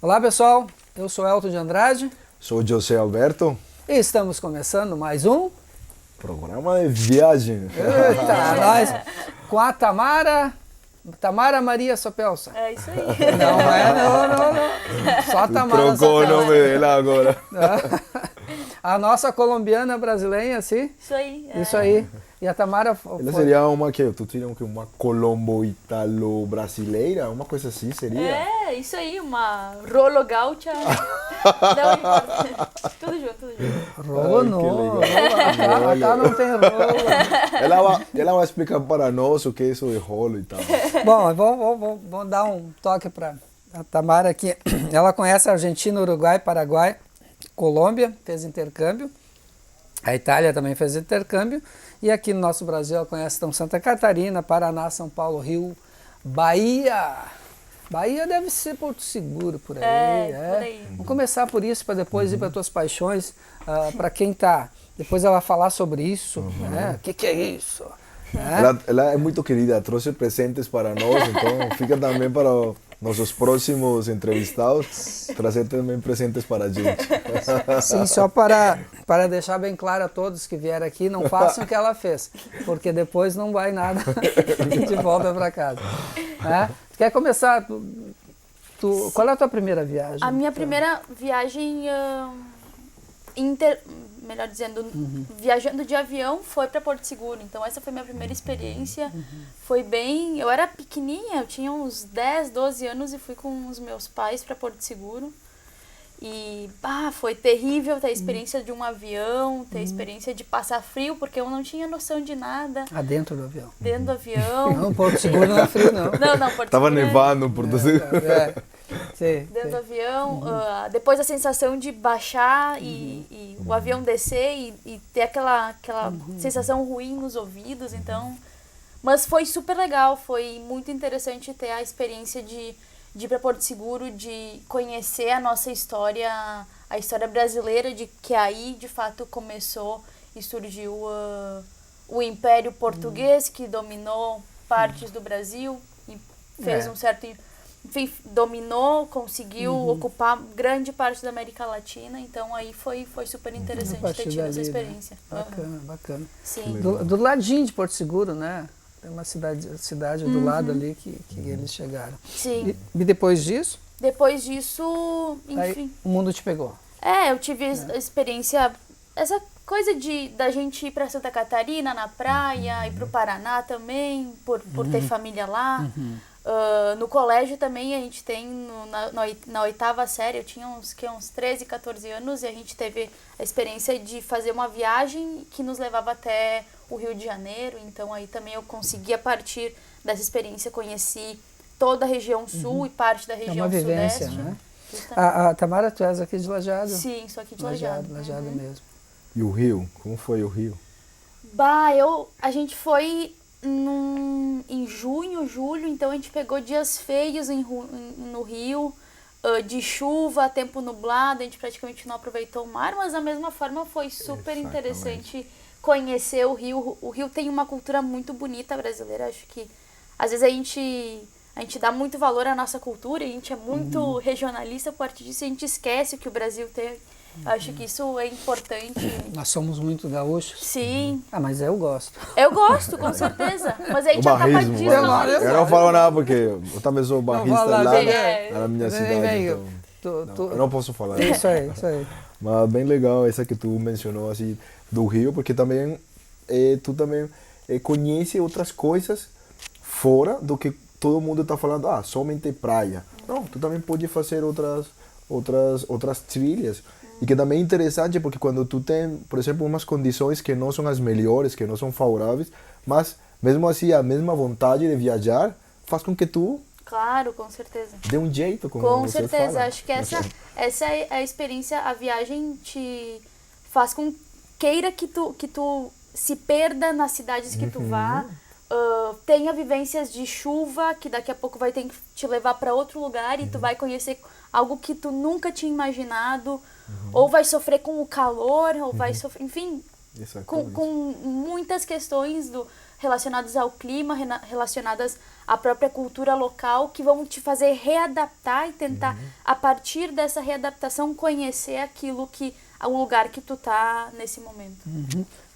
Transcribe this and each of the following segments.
Olá pessoal, eu sou Elton de Andrade. Sou José Alberto. E estamos começando mais um Programa de viagem. Eita, nós com a Tamara Maria Sopelsa. É isso aí. Não. Só a Tamara Trocou o Sopelsa. nome dela agora. A nossa colombiana brasileira, sim. Isso aí. Isso aí. E a Tamara Ela seria uma que tu diria que uma colombo-italo-brasileira, uma coisa assim seria. É, isso aí, uma rolo gaúcha. Não importa. Tudo junto. Rolo Ai, que não. legal. Acá não tem rolo. Ela vai explicar para nós o que é isso de rolo e tal. Bom, vou dar um toque para a Tamara aqui. Ela conhece a Argentina, Uruguai, Paraguai, Colômbia, fez intercâmbio. A Itália também fez intercâmbio. E aqui no nosso Brasil ela conhece então Santa Catarina, Paraná, São Paulo, Rio, Bahia. Bahia deve ser Porto Seguro, por aí. Por aí. Vamos começar por isso, para depois ir para tuas paixões. Para quem tá... Depois ela falar sobre isso. Né? O que é isso? Ela é muito querida, trouxe presentes para nós, então fica também para nossos próximos entrevistados, trazer também presentes para a gente. Sim, só para deixar bem claro a todos que vieram aqui, não façam o que ela fez, porque depois não vai nada de volta para casa. Né? Quer começar? Qual é a tua primeira viagem? A minha primeira viagem, melhor dizendo, viajando de avião foi para Porto Seguro. Então essa foi minha primeira experiência. Foi bem... Eu era pequenininha, eu tinha uns 10, 12 anos e fui com os meus pais para Porto Seguro. E foi terrível ter a experiência de um avião, ter a experiência de passar frio, porque eu não tinha noção de nada. Dentro do avião. Dentro do avião. Não, Porto Seguro não é frio, não. Não, Porto Tava Seguro nevando em Porto Seguro. Sim, dentro do avião, depois a sensação de baixar e o avião descer e ter aquela sensação ruim nos ouvidos, então... Mas foi super legal, foi muito interessante ter a experiência de ir para Porto Seguro, de conhecer a nossa história, a história brasileira, de que aí, de fato, começou e surgiu o Império Português, que dominou partes do Brasil e fez um certo... Enfim, dominou, conseguiu ocupar grande parte da América Latina, então aí foi super interessante ter tido essa experiência. Né? Bacana. Sim. Do ladinho de Porto Seguro, né? Tem uma cidade do lado ali que eles chegaram. Sim. E depois disso? Depois disso, enfim... Aí, o mundo te pegou. Eu tive a experiência, essa coisa da gente ir para Santa Catarina, na praia, ir para o Paraná também, por ter família lá. No colégio também a gente tem, na oitava série, eu tinha uns 13, 14 anos, e a gente teve a experiência de fazer uma viagem que nos levava até o Rio de Janeiro, então aí também eu consegui, a partir dessa experiência, conheci toda a região sul e parte da região uma vivência, sudeste. Né? A Tamara, tu és aqui de Lajeado? Sim, sou aqui de Lajeado. Lajeado mesmo. E o Rio? Como foi o Rio? A gente foi em junho, julho, então a gente pegou dias feios no Rio, de chuva, tempo nublado, a gente praticamente não aproveitou o mar, mas da mesma forma foi super interessante conhecer o Rio. O Rio tem uma cultura muito bonita brasileira, acho que às vezes a gente dá muito valor à nossa cultura, a gente é muito regionalista, a partir disso a gente esquece o que o Brasil tem. Acho que isso é importante. Nós somos muito gaúchos. Sim. Mas eu gosto. Eu gosto, com certeza. Mas a gente O acaba barrismo. desvalorizando. Eu não falo nada porque eu também sou barrista lá na minha cidade. Eu não posso falar. Isso aí. Mas bem legal essa que tu mencionou assim, do Rio, porque também tu também conhece outras coisas fora do que todo mundo está falando, somente praia. Não, tu também pode fazer outras trilhas. E que também é interessante porque quando tu tem, por exemplo, umas condições que não são as melhores, que não são favoráveis, mas mesmo assim a mesma vontade de viajar faz com que tu... Claro, com certeza. Dê um jeito, como com você certeza, fala. acho que essa é a experiência, a viagem te faz com queira que tu se perda nas cidades que tu vá, tenha vivências de chuva, que daqui a pouco vai ter que te levar para outro lugar e tu vai conhecer algo que tu nunca tinha imaginado, ou vai sofrer com o calor, ou vai sofrer, enfim, com muitas questões relacionadas ao clima, relacionadas a própria cultura local, que vão te fazer readaptar e tentar, a partir dessa readaptação, conhecer o lugar que tu tá nesse momento.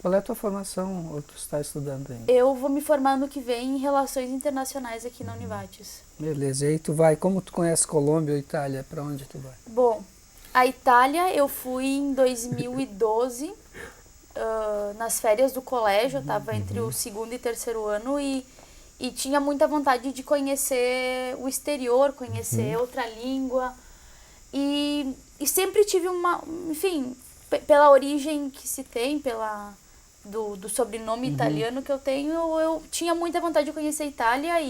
Qual é a tua formação, ou tu está estudando ainda? Eu vou me formar ano que vem em Relações Internacionais aqui na Univates. Beleza, e aí tu vai, como tu conhece Colômbia ou Itália, para onde tu vai? Bom, a Itália eu fui em 2012, nas férias do colégio, eu estava entre o segundo e terceiro ano e tinha muita vontade de conhecer o exterior, conhecer outra língua. E sempre tive enfim, pela origem que se tem, do sobrenome italiano que eu tenho, eu tinha muita vontade de conhecer a Itália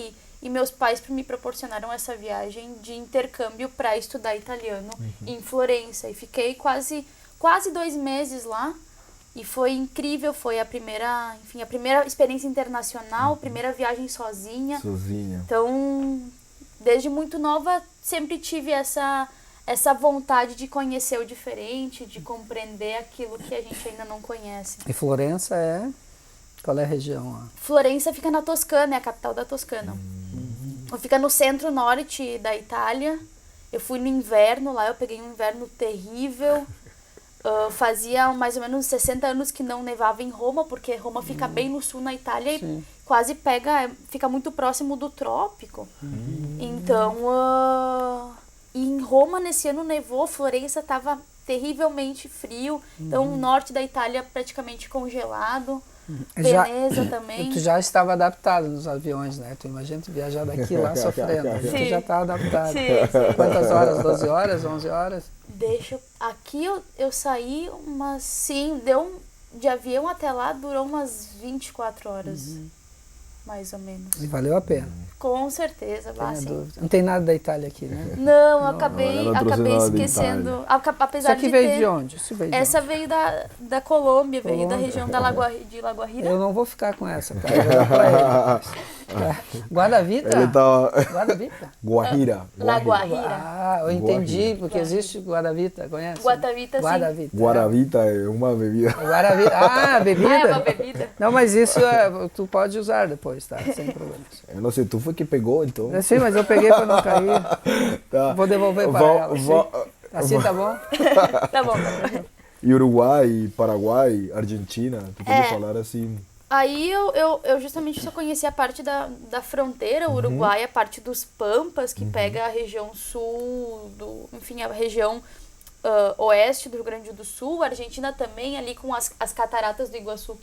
e meus pais me proporcionaram essa viagem de intercâmbio para estudar italiano em Florença. E fiquei quase 2 meses lá. E foi incrível, foi a primeira experiência internacional, primeira viagem sozinha. Então, desde muito nova, sempre tive essa vontade de conhecer o diferente, de compreender aquilo que a gente ainda não conhece. E Florença qual é a região lá? Florença fica na Toscana, é a capital da Toscana. Fica no centro-norte da Itália. Eu fui no inverno lá, eu peguei um inverno terrível. Fazia mais ou menos 60 anos que não nevava em Roma, porque Roma fica bem no sul na Itália e quase fica muito próximo do trópico. Então, em Roma nesse ano nevou, Florença estava terrivelmente frio, então o norte da Itália praticamente congelado. Veneza também. Tu já estava adaptado nos aviões, né? Tu imagina tu viajar daqui lá sofrendo. Tu já estava adaptado. Sim. Quantas horas? 12 horas? 11 horas? Aqui eu saí deu de avião até lá, durou umas 24 horas, mais ou menos. E valeu a pena. Com certeza, Não tem nada da Itália aqui, né? Não, eu acabei esquecendo. Apesar Isso aqui veio de onde? Essa veio da Colômbia, veio da região de Lagoarrira. Eu não vou ficar com essa, cara. Eu vou pra ele. Guadavita? Guadavita? Guajira. Lagoarira. Eu entendi, porque existe Guadavita, conhece? Guatavita, sim. Guaravita é uma bebida. Guaravita, bebida? É uma bebida. Não, mas isso tu pode usar depois, tá? Sem problemas. Eu não sei, tu foi que pegou, então? Sim, mas eu peguei para não cair. Tá. Vou devolver para ela. Assim tá bom? Tá bom. E Uruguai, Paraguai, Argentina, tu pode falar assim... Aí eu justamente só conheci a parte da fronteira, o Uruguai, a parte dos Pampas, que pega a região sul, a região oeste do Rio Grande do Sul, a Argentina também, ali com as cataratas do Iguaçu,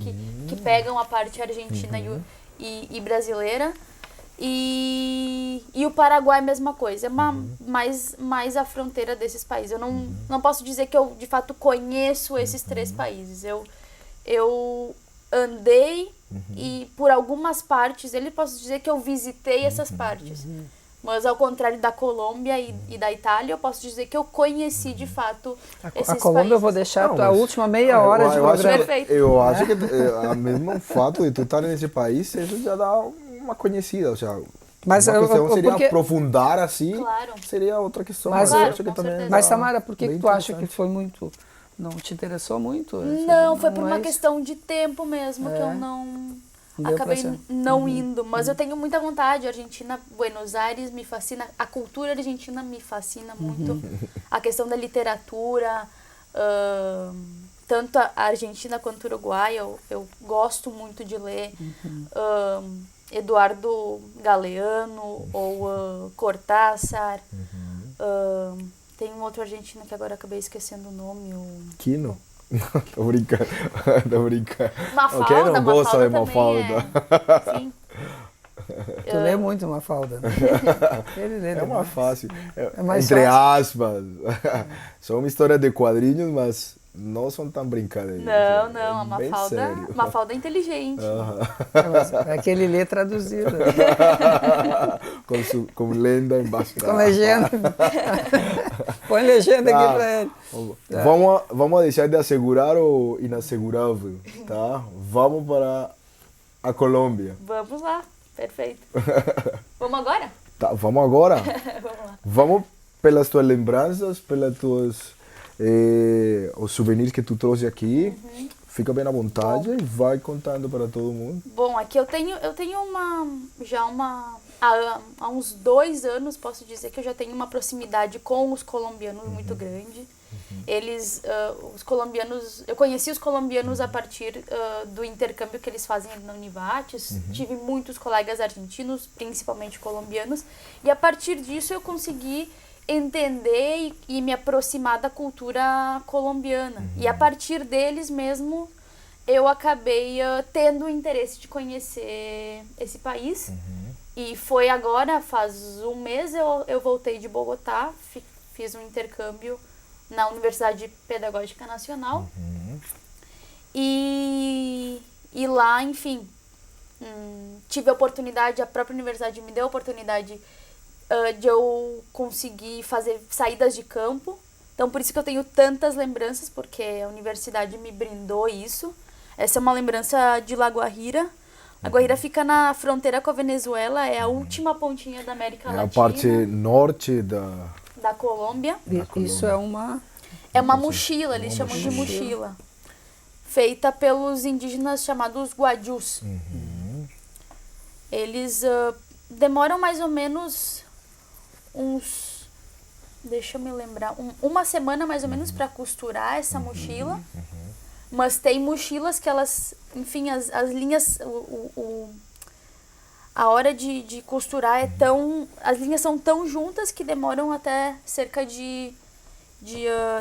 que pegam a parte argentina e brasileira. E o Paraguai, mesma coisa, é mais a fronteira desses países. Eu não posso dizer que eu, de fato, conheço esses 3 países. Eu andei e, por algumas partes, posso dizer que eu visitei essas partes. Mas, ao contrário da Colômbia e da Itália, eu posso dizer que eu conheci, de fato, esses países. A Colômbia eu vou deixar a última meia hora de programa. Perfeito. Eu acho que o mesmo fato de tu estar nesse país, isso já dá uma conhecida, ou seja, mas uma questão seria porque... aprofundar assim, claro. Seria outra questão. Mas, eu acho que também mas Tamara, por que tu acha que foi muito... Não te interessou muito? Não, foi por uma questão de tempo mesmo, que eu não... Acabei não indo, mas eu tenho muita vontade. Argentina, Buenos Aires me fascina, a cultura argentina me fascina muito, a questão da literatura, tanto a Argentina quanto o Uruguai, eu gosto muito de ler Eduardo Galeano ou Cortázar. Tem um outro argentino que agora acabei esquecendo o nome. Quino? Tô brincando. Mafalda, Quem não gosta de Mafalda? Sim. Tu lê muito Mafalda. Ele lê uma fácil. Mais entre fácil. aspas. São uma história de quadrinhos, mas não são tão brincadeiras. Não, a Mafalda é inteligente. É que ele lê traduzido. com lenda embaixo. Com legenda. Põe legenda aqui pra ele. Vamos deixar de assegurar o inassegurável, tá? Vamos para a Colômbia. Vamos lá, perfeito. Vamos agora? Tá, vamos agora? Vamos lá. Vamos pelas tuas lembranças, pelas tuas... os souvenirs que tu trouxe aqui. Fica bem à vontade e vai contando para todo mundo. Bom, aqui eu tenho há uns 2 anos, posso dizer que eu já tenho uma proximidade com os colombianos muito grande. Eles, os colombianos, eu conheci os colombianos a partir do intercâmbio que eles fazem na Univates. Tive muitos colegas argentinos, principalmente colombianos, e a partir disso eu consegui entender e me aproximar da cultura colombiana. E a partir deles mesmo eu acabei tendo o interesse de conhecer esse país. E foi agora, faz um mês, eu voltei de Bogotá, fiz um intercâmbio na Universidade Pedagógica Nacional. E lá, enfim, tive a oportunidade, a própria universidade me deu a oportunidade de eu conseguir fazer saídas de campo. Então, por isso que eu tenho tantas lembranças, porque a universidade me brindou isso. Essa é uma lembrança de La Guajira. La Guajira fica na fronteira com a Venezuela, é a última pontinha da América Latina. É a parte norte da Colômbia. Isso é uma... É uma mochila, eles chamam de mochila. Feita pelos indígenas chamados guajus. Eles demoram mais ou menos uns... Deixa eu me lembrar. Uma semana mais ou menos para costurar essa mochila. Mas tem mochilas que elas... Enfim, as linhas... A hora de costurar é tão... As linhas são tão juntas que demoram até cerca de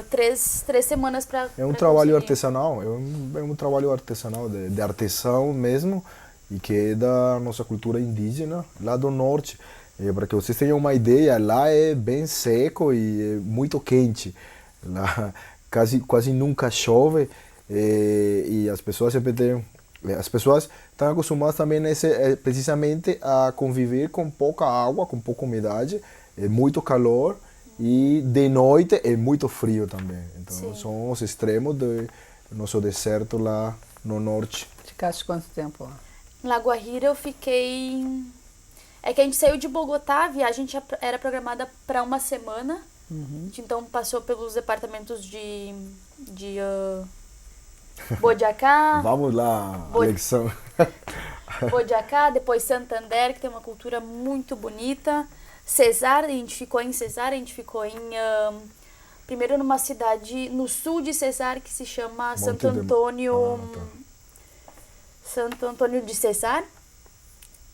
3 semanas para É um trabalho artesanal, é um trabalho artesanal, de artesão mesmo, e que é da nossa cultura indígena, lá do norte. Para que vocês tenham uma ideia, lá é bem seco e é muito quente. Lá quase nunca chove, e as pessoas sempre têm... As pessoas estão acostumadas também precisamente a conviver com pouca água, com pouca umidade, muito calor, e de noite é muito frio também. Então, Sim. são os extremos do nosso deserto lá no norte. Ficaste quanto tempo lá? La Guajira eu fiquei... É que a gente saiu de Bogotá, a viagem era programada para uma semana. A gente então passou pelos departamentos de Boyacá, Vamos lá, Alexandre. Boyacá, depois Santander, que tem uma cultura muito bonita. Cesar, a gente ficou em Cesar, a gente ficou primeiro numa cidade no sul de Cesar que se chama Santo Antônio de Cesar.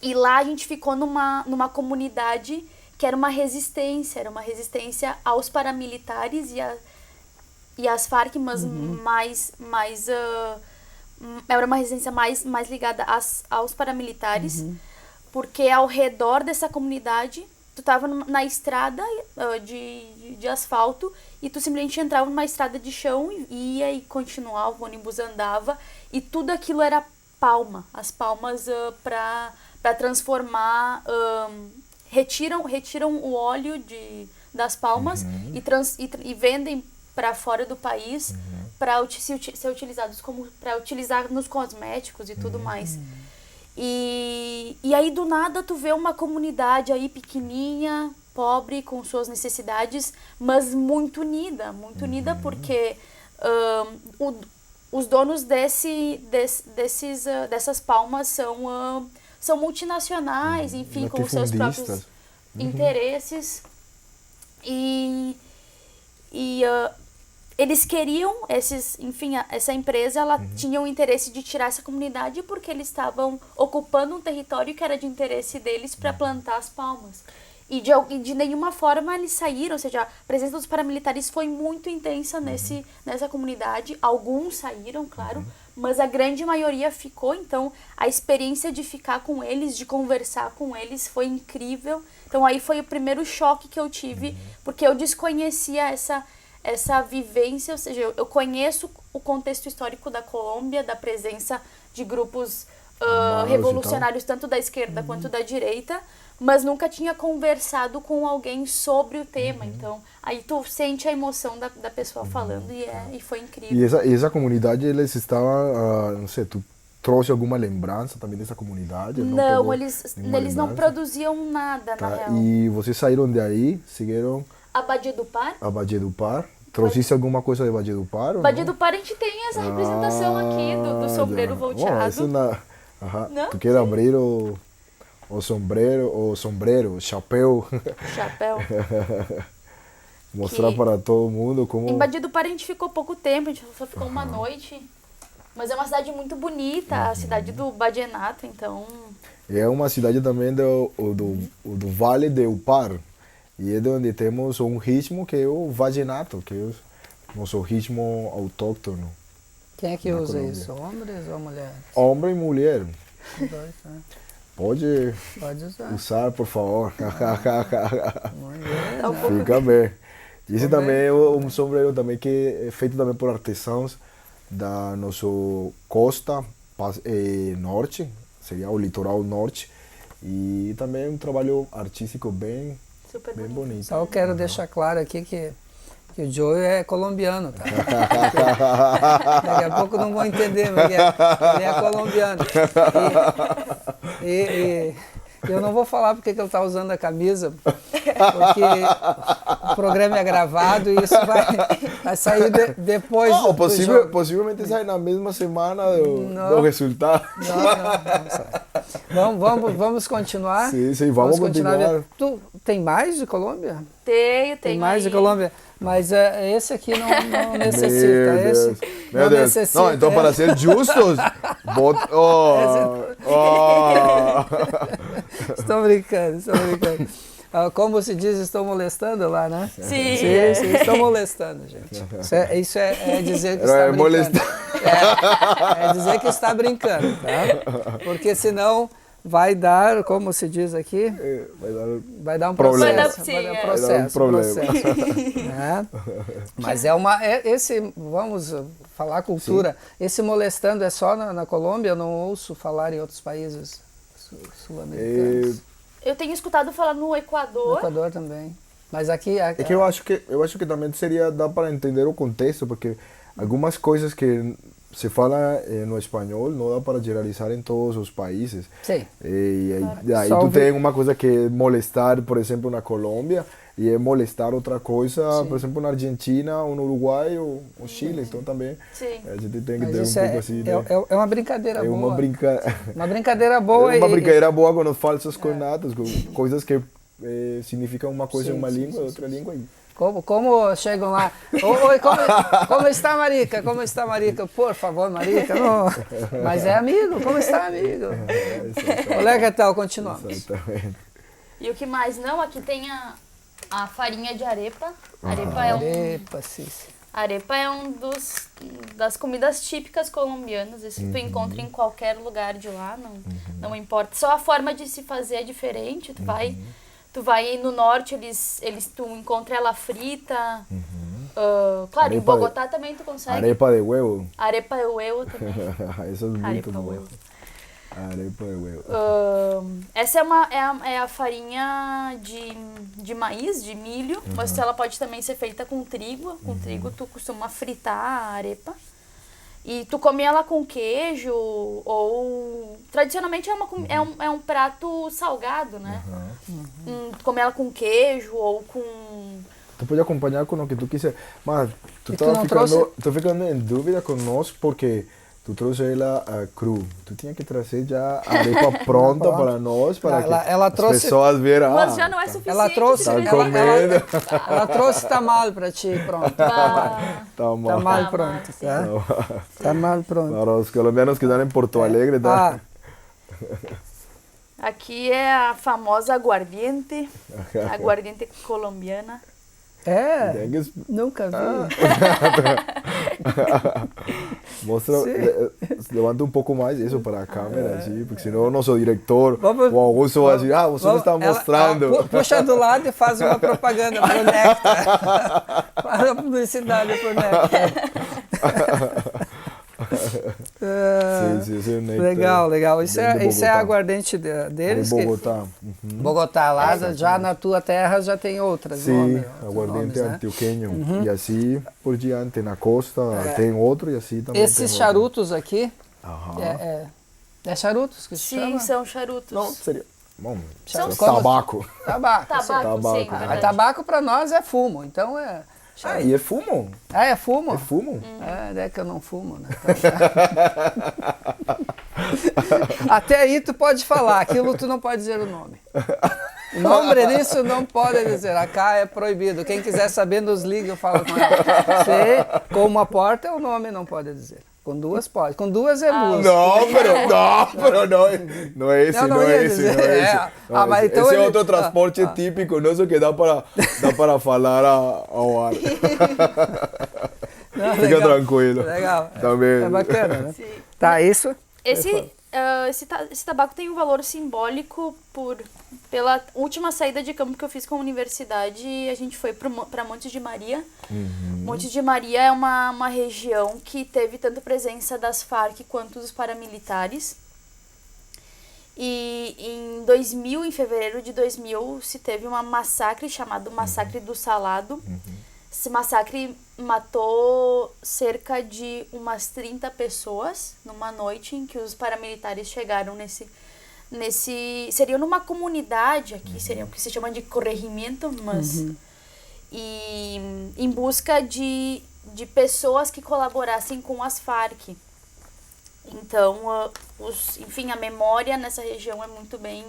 E lá a gente ficou numa comunidade que era uma resistência aos paramilitares e às Farc, mas era uma resistência mais ligada aos paramilitares, porque ao redor dessa comunidade tu estava na estrada de asfalto e tu simplesmente entrava numa estrada de chão e ia e continuava, o ônibus andava e tudo aquilo era palma, as palmas para transformar, retiram o óleo das palmas e vendem para fora do país para ser utilizados para utilizar nos cosméticos e tudo mais. E aí do nada tu vê uma comunidade aí pequenininha, pobre, com suas necessidades, mas muito unida porque os donos dessas palmas são multinacionais, enfim, com seus próprios interesses. Eles queriam, essa empresa, ela tinha o interesse de tirar essa comunidade porque eles estavam ocupando um território que era de interesse deles para plantar as palmas. E de nenhuma forma eles saíram, ou seja, a presença dos paramilitares foi muito intensa nessa comunidade. Alguns saíram, claro, mas a grande maioria ficou. Então, a experiência de ficar com eles, de conversar com eles, foi incrível. Então, aí foi o primeiro choque que eu tive, porque eu desconhecia essa vivência, ou seja, eu conheço o contexto histórico da Colômbia, da presença de grupos revolucionários, tanto da esquerda quanto da direita, mas nunca tinha conversado com alguém sobre o tema. Então, aí tu sente a emoção da pessoa falando e foi incrível. E essa comunidade, eles estavam, não sei, tu trouxe alguma lembrança também dessa comunidade? Não, eles não produziam nada, na real. E vocês saíram de aí, seguiram... A Valledupar. A Valledupar. Trouxeste alguma coisa de Valledupar? Valledupar a gente tem essa representação aqui do sombreiro volteado. Bom, tu quer abrir o sombrero, o chapéu. Chapéu. Mostrar Que- para todo mundo como... Em Badia do Pará a gente ficou pouco tempo, a gente só ficou uma noite. Mas é uma cidade muito bonita, a cidade do Badienato, então... É uma cidade também do Vale de Upar. E é onde temos um ritmo que é o vallenato, que é o nosso ritmo autóctono. Quem é que Na usa Colômbia. isso? Homens ou mulheres? Homem e mulher. Os dois, né? Pode Pode usar. usar, por favor. Mulher, Tá né? Fica bem. Esse Também. também é um sombreiro também que é feito também por artesãos da nossa costa norte, seria o litoral norte. E também um trabalho artístico bem Super bonito. bonito. Só eu quero deixar claro aqui que o Joey é colombiano, tá? Daqui a pouco não vão entender, mas ele é colombiano. E eu não vou falar porque que ele está usando a camisa, porque o programa é gravado e isso vai sair depois Não, do jogo. possivelmente sai na mesma semana Não. do resultado. Vamos continuar? Sim, vamos continuar. Tu tem mais de Colômbia? Tem Tem mais de aí. Colômbia? Mas esse aqui não necessita. Meu Esse Deus. não Meu Deus. necessita. Não, então para ser justos, Estou brincando. Ah, como se diz, estou molestando lá, né? Sim. Sim, estou molestando, gente. Isso é dizer que está É brincando. molestar. É dizer que está brincando, tá? Porque senão vai dar, como se diz aqui, vai dar um Problema. processo. Vai dar- sim, processo. Vai dar um problema. processo, né? Mas vamos falar cultura. Esse molestando é só na Colômbia? Eu não ouço falar em outros países sul-americanos. Eu tenho escutado falar no No Equador. Equador também. Mas aqui... É que eu acho que também dá para entender o contexto, porque algumas coisas que se fala no espanhol não dá para generalizar em todos os países. Sim. E aí Só tu ouvir- tem uma coisa que é molestar, por exemplo, na Colômbia, e é molestar outra coisa, por exemplo, na Argentina, ou no Uruguai, ou no Chile. Então também Sim. a gente tem que Mas ter um isso pouco assim, né? é uma brincadeira É boa. Uma brincadeira É boa uma e- brincadeira boa com os falsos cognatos, com coisas que significam uma coisa em Sim, uma sim, língua e outra língua. Como chegam lá? Oi, como está, Marica? Como está, Marica? Por favor, Marica. Não. Mas é amigo. Como está, amigo? Olha que tal, continuamos. Exatamente. E o que mais? Não, aqui tem a farinha de arepa. Arepa, sim. Arepa é das comidas típicas colombianas. Isso tu encontra em qualquer lugar de lá, não importa. Só a forma de se fazer é diferente. Tu vai no norte, tu encontra ela frita. Claro, em Arepa de- Bogotá também tu consegue. Arepa de huevo. Arepa de huevo também. Isso é muito Arepa bom. huevo. Arepa de huevo. Essa é a farinha de maíz, de milho, mas ela pode também ser feita com trigo. Com trigo tu costuma fritar a arepa. E tu come ela com queijo ou... Tradicionalmente é um prato salgado, né? Tu come ela com queijo ou com... Tu pode acompanhar com o que tu quiser. Mas tu E tu não trouxe? tô ficando em dúvida conosco porque tu trouxe ela cru. Tu tinha que trazer já a arepa pronta para nós, para Ela que trouxe- as pessoas vejam. Mas já não é suficiente. Ela trouxe, Tá se- comendo. ela trouxe tamal para ti, pronto. Ah, Toma. Tamal Tá pronto, sim. tá? Tamal pronto. Para os colombianos que estão em Porto Alegre, tá? aqui é a famosa aguardiente. Aguardiente colombiana. É, Tem que nunca vi. mostra, levanta um pouco mais isso para a câmera, assim, porque senão o nosso diretor, Vamos- o Augusto, vai dizer, você não está mostrando. Puxa do lado e faz uma propaganda pro Nectar. Faz uma publicidade pro Nectar. Sim, Legal. Isso é Bogotá. aguardente deles. Em que- Bogotá. Bogotá, lá já na tua terra já tem outras Sim, outros aguardente nomes, né? antioqueño. E assim por diante, na costa tem outro e assim também Esses tem outro. charutos aqui, Aham. é charutos que se Sim, chama? são charutos. Não, seria... Bom, São tabaco. Tabaco. Tabaco, Tabaco. sim, Mas verdade. tabaco para nós é fumo, então é... Ah, e é fumo. Ah, é fumo? É fumo. É que eu não fumo, né? Até aí tu pode falar, aquilo tu não pode dizer o nome. O nome disso não pode dizer, acá é proibido. Quem quiser saber nos liga, eu falo com ela. Se com uma porta o nome não pode dizer. Com duas pode. Com duas é música. Pero no es ese, No, no no es ia ese, dizer, no es é. ese. Ah, mas então Esse é ele- outro transporte típico, nosso que dá para falar ao ar. Não, Fica legal. tranquilo. Legal. Também. É bacana, né? Sim. Tá, isso? Esse tabaco tem um valor simbólico pela última saída de campo que eu fiz com a universidade. A gente foi para Montes de Maria. Montes de Maria é uma região que teve tanto presença das Farc quanto dos paramilitares. E em fevereiro de 2000, se teve uma massacre chamado Massacre do Salado. Esse massacre matou cerca de umas 30 pessoas numa noite em que os paramilitares chegaram seria numa comunidade aqui, seria o que se chama de corregimento, mas e em busca de pessoas que colaborassem com as Farc. Então, enfim, a memória nessa região é muito bem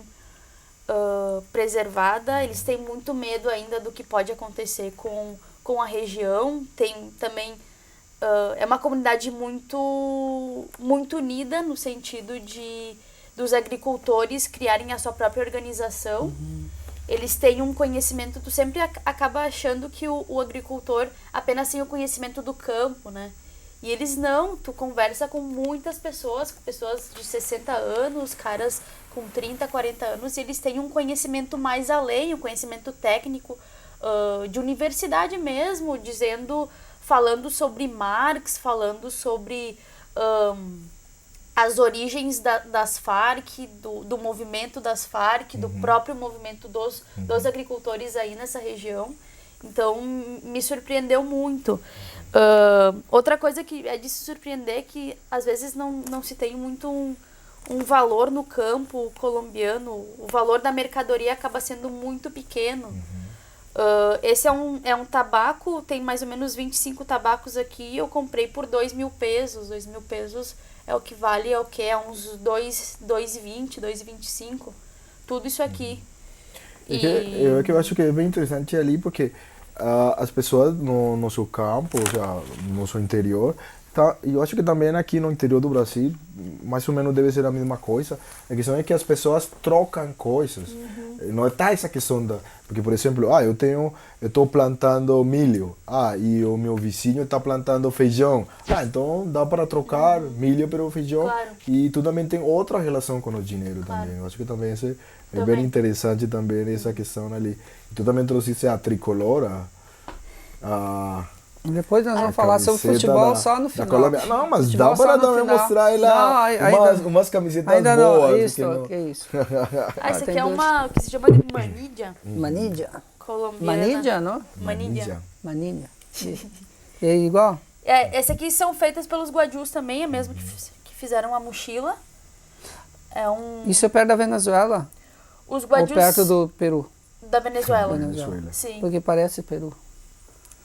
preservada. Eles têm muito medo ainda do que pode acontecer com a região. Tem também é uma comunidade muito unida no sentido dos agricultores criarem a sua própria organização. Eles têm um conhecimento, tu sempre acaba achando que o agricultor apenas tem o conhecimento do campo, né? E eles não, tu conversa com muitas pessoas de 60 anos, caras com 30, 40 anos, e eles têm um conhecimento mais além, um conhecimento técnico, de universidade mesmo, falando sobre Marx, falando sobre as origens das Farc, do movimento das Farc, do próprio movimento dos agricultores aí nessa região. Então, me surpreendeu muito. Outra coisa que é de se surpreender é que às vezes não se tem muito um valor no campo colombiano, o valor da mercadoria acaba sendo muito pequeno. Esse é um tabaco, tem mais ou menos 25 tabacos aqui, eu comprei por 2.000 pesos. 2.000 pesos é o que vale, é uns 2,20, 2,25, tudo isso aqui. Eu acho que é bem interessante ali, porque as pessoas no nosso campo, ou seja, no nosso interior, eu acho que também aqui no interior do Brasil, mais ou menos deve ser a mesma coisa. A questão é que as pessoas trocam coisas. Não está essa questão porque, por exemplo, eu estou plantando milho, e o meu vizinho está plantando feijão. Então dá para trocar milho pelo feijão. Claro. E tu também tem outra relação com o dinheiro também. Eu acho que também isso é bem interessante também essa questão ali. Tu também trouxe a tricolor, Depois nós vamos falar sobre futebol só no final. Colômbia. Não, mas Futebol dá só para no também final. mostrar ela umas camisetas ainda boas. Não, isso, que que é isso. Essa aqui tem é dois. uma que se chama de manilha Manídia. colombiana. Manídia, não? Manilha. Manídia. É igual? Essa aqui são feitas pelos guajus também, é mesmo que fizeram a mochila. Isso é perto da Venezuela? Os Ou guajus perto do Peru? da Venezuela. Venezuela. Sim. Porque parece Peru.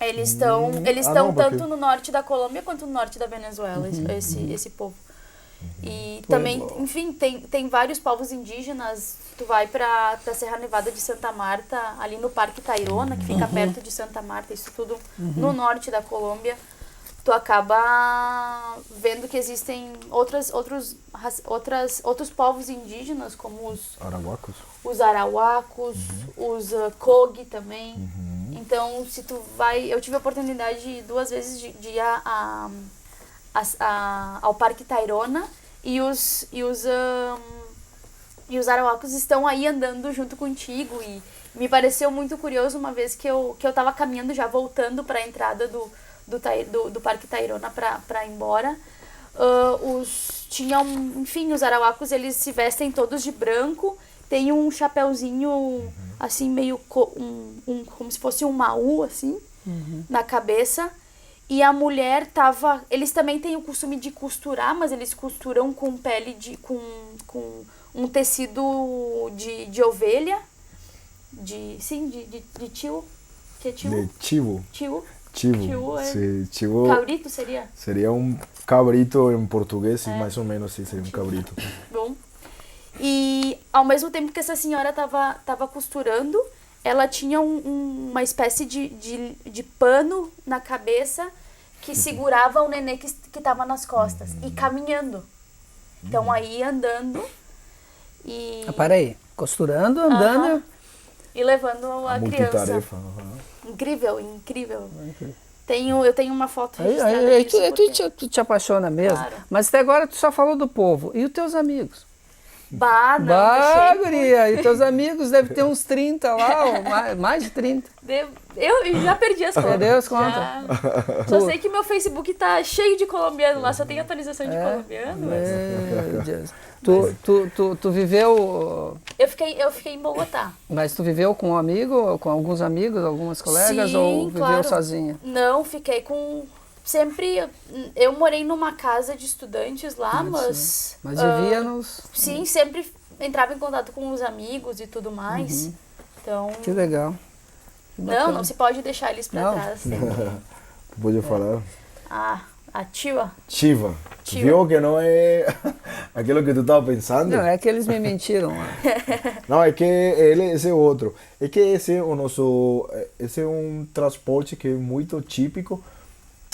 Eles estão não, porque- tanto no norte da Colômbia quanto no norte da Venezuela, esse povo. E também, enfim, tem vários povos indígenas. Tu vai pra Serra Nevada de Santa Marta, ali no Parque Tayrona, que fica perto de Santa Marta, isso tudo no norte da Colômbia. Tu acaba vendo que existem outros povos indígenas, como os arauacos, os Kogi também. Então, se tu vai... Eu tive a oportunidade 2 vezes de ir ao Parque Tayrona e os arauacos estão aí andando junto contigo. E me pareceu muito curioso uma vez que eu tava caminhando, já voltando para a entrada do Parque Tayrona para ir embora. Os arauacos, eles se vestem todos de branco, tem um chapéuzinho assim meio como se fosse um maú assim na cabeça. E a mulher eles também têm o costume de costurar, mas eles costuram com pele com um tecido de ovelha, de tio, que é tio? De chivo. Tio. Chivo. Chivo, é. Sim, chivo Cabrito seria? seria um cabrito em português, mais ou menos, sim, seria um cabrito. Bom. E ao mesmo tempo que essa senhora tava costurando, ela tinha uma espécie de pano na cabeça que segurava o nenê que tava nas costas e caminhando. Então aí andando e... Peraí, costurando, andando... Aham. E levando a criança. Multitarefa. Aham. Incrível, incrível. Eu tenho uma foto Aí, registrada aí disso, porque- tu te apaixona mesmo. Claro. Mas até agora tu só falou do povo. E os teus amigos? Bah, não, Bah, deixei guria, e teus amigos devem ter uns 30 lá, ou mais de 30. Eu já perdi as contas. Perdeu as contas? Já. Só sei que meu Facebook tá cheio de colombiano lá, só tem atualização de colombiano. Meu Deus. Tu viveu... Eu fiquei em Bogotá. Mas tu viveu com um amigo, com alguns amigos, algumas colegas, Sim, ou viveu claro. sozinha? Não, fiquei com... Sempre... Eu morei numa casa de estudantes lá, mas... Mas vivia nos... Sim, sempre entrava em contato com os amigos e tudo mais. Então... Que legal. Que Não, bacana. não se pode deixar eles pra Não. trás. Sempre. Tu pode falar? A tia... Chiva. Chiva. Viu que não é aquilo que tu estava pensando? Não, é que eles me mentiram lá. Não, é que esse é outro. É que esse é o nosso... Esse é um transporte que é muito típico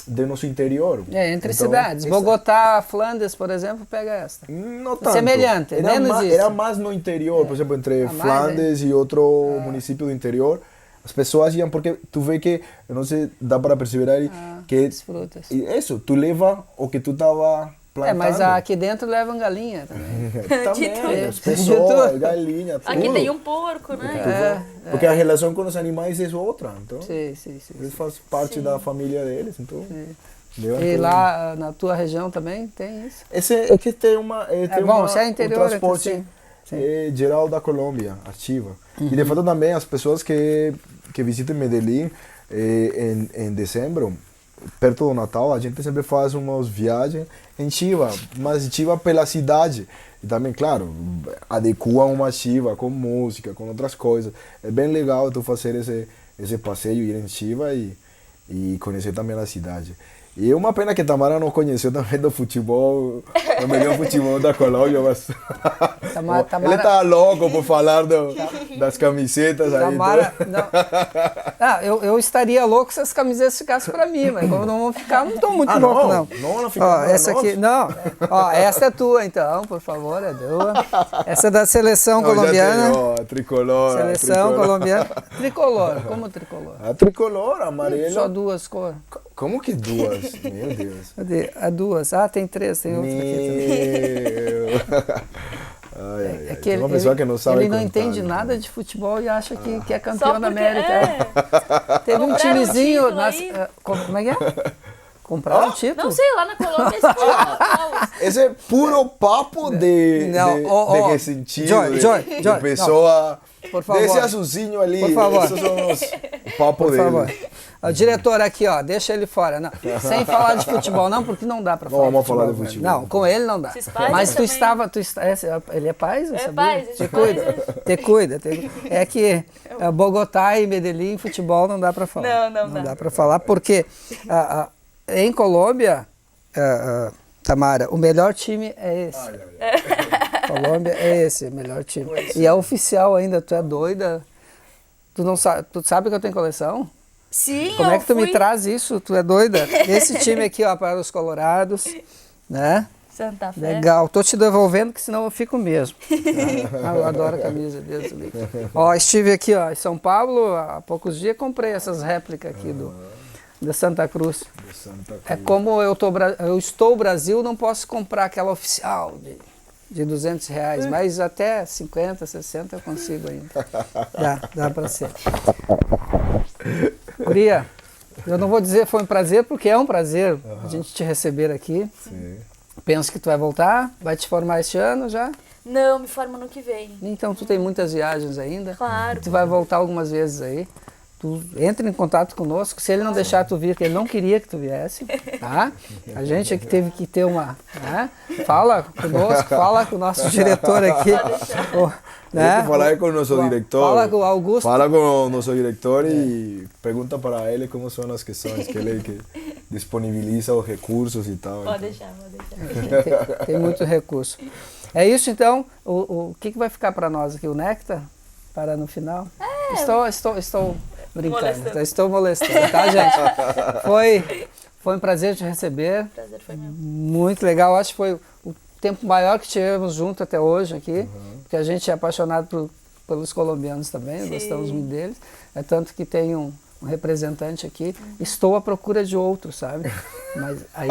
do nosso interior. É, entre Então, cidades. essa- Bogotá, Flandes, por exemplo, pega esta. Não tanto. Semelhante, menos isso. Era mais no interior, por exemplo, entre Ah, mais, Flandes e outro município do interior. As pessoas iam porque tu vê que, eu não sei, dá para perceber aí, que As frutas. e isso, tu leva o que tu estava plantando. Mas aqui dentro levam galinha também. Também, as De pessoas, tudo. galinha, tudo. Aqui tem um porco, né? Porque a relação com os animais é outra, então Sim. eles fazem parte da família deles, então... deu E aquele- lá na tua região também tem isso? Esse é que tem uma... tem bom, uma, se é interior, um transporte sim. geral da Colômbia, ativa. E de fato também as pessoas que visitam Medellín em dezembro, perto do Natal, a gente sempre faz umas viagens em Chiva, mas Chiva pela cidade. E também, claro, adequa uma Chiva com música, com outras coisas. É bem legal tu fazer esse passeio, ir em Chiva e conhecer também a cidade. E é uma pena que Tamara não conheceu também do futebol, o melhor futebol da Colômbia, mas ele tá louco por falar das camisetas aí. Tamara, não. Eu estaria louco se as camisetas ficassem para mim, mas como não vão ficar, não estou muito louco, não. Não fica Ó, para essa nós. aqui, não. Ó, essa é tua, então, por favor, é tua. Essa é da seleção Não, já colombiana. tem, ó, a tricolor. Seleção colombiana. Tricolor, como tricolor? A tricolor, amarela. Só duas cores. Como que duas? Meu Deus. Cadê? A duas. Ah, tem três, tem outra aqui também. Ai, É que tem uma pessoa que não sabe ele não contar, entende então. nada de futebol e acha que é Só campeão da porque América. Teve um Compraram timezinho. título aí. Como é que é? Compraram o título? Não sei, lá na Colômbia esse futebol. Esse é puro papo de ressentido, Joy, de pessoa... Por favor. Desse azulzinho ali. Por favor. Esses são o papo Por dele. favor. O diretor aqui, ó, deixa ele fora. Não, sem falar de futebol, não, porque não dá pra falar. Vamos falar de futebol. Não, com ele não dá. Esses pais Mas tu também. estava. Ele é paz? É sabia? paz, Te esse cuida. paz Te cuida. É que Bogotá e Medellín, futebol não dá pra falar. Não dá. dá pra falar, porque em Colômbia, Tamara, o melhor time é esse. Colômbia é esse, o melhor time. E é oficial ainda, tu é doida. Tu não sabe, tu sabe que eu tenho coleção? Sim, Como é que tu me fui- traz isso? Tu é doida? Esse time aqui, ó, para os colorados, né? Santa Fé. Legal. Tô te devolvendo, que senão eu fico mesmo. Eu adoro a camisa, Deus do livre. Ó, estive aqui, ó, em São Paulo, há poucos dias, comprei essas réplicas aqui da Santa Cruz. É como eu estou Brasil, não posso comprar aquela oficial de R$200, mas até 50, 60 eu consigo ainda. Dá para ser. Guria, eu não vou dizer foi um prazer, porque é um prazer a gente te receber aqui. Sim. Penso que tu vai voltar, vai te formar este ano já. Não, me formo no que vem. Então tu tem muitas viagens ainda. Claro. Tu vai voltar algumas vezes aí. tu entra em contato conosco. Se ele não deixar tu vir, que ele não queria que tu viesse, tá? A gente é que teve que ter uma... Né? Fala conosco, fala com o nosso diretor aqui. Né? Falar com o nosso diretor. Fala com o Augusto. Fala com o nosso diretor e pergunta para ele como são as questões, que ele que disponibiliza os recursos e tal. Pode então. deixar, pode deixar. Tem muito recurso. É isso então. O que vai ficar para nós aqui? O néctar? Para no final? Estou brincando. Molestando. Estou molestando, tá, gente? Foi um prazer te receber. O prazer foi meu. Muito legal. Acho que foi o tempo maior que tivemos junto até hoje aqui. Porque a gente é apaixonado pelos colombianos também. Sim. Gostamos muito deles. É tanto que tem um representante aqui. Estou à procura de outro, sabe?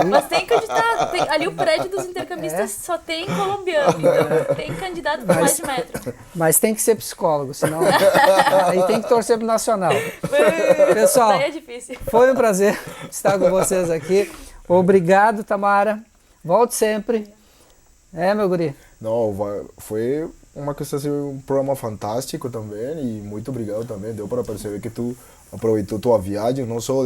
Mas tem candidato. Ali o prédio dos intercambistas só tem colombiano. Então tem candidato por mais de metro. Mas tem que ser psicólogo, senão aí tem que torcer pro Nacional. Pessoal, Daí é difícil. foi um prazer estar com vocês aqui. Obrigado, Tamara. Volte sempre. É, meu guri? Não, foi uma questão assim, um programa fantástico também e muito obrigado também. Deu para perceber que tu aproveitou tua viagem, não só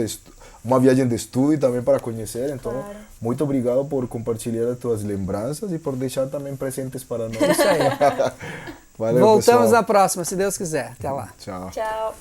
uma viagem de estudo e também para conhecer. Então, Claro. muito obrigado por compartilhar as tuas lembranças e por deixar também presentes para nós. Isso aí. Valeu, Voltamos pessoal. na próxima, se Deus quiser. Até lá. Tchau. Tchau.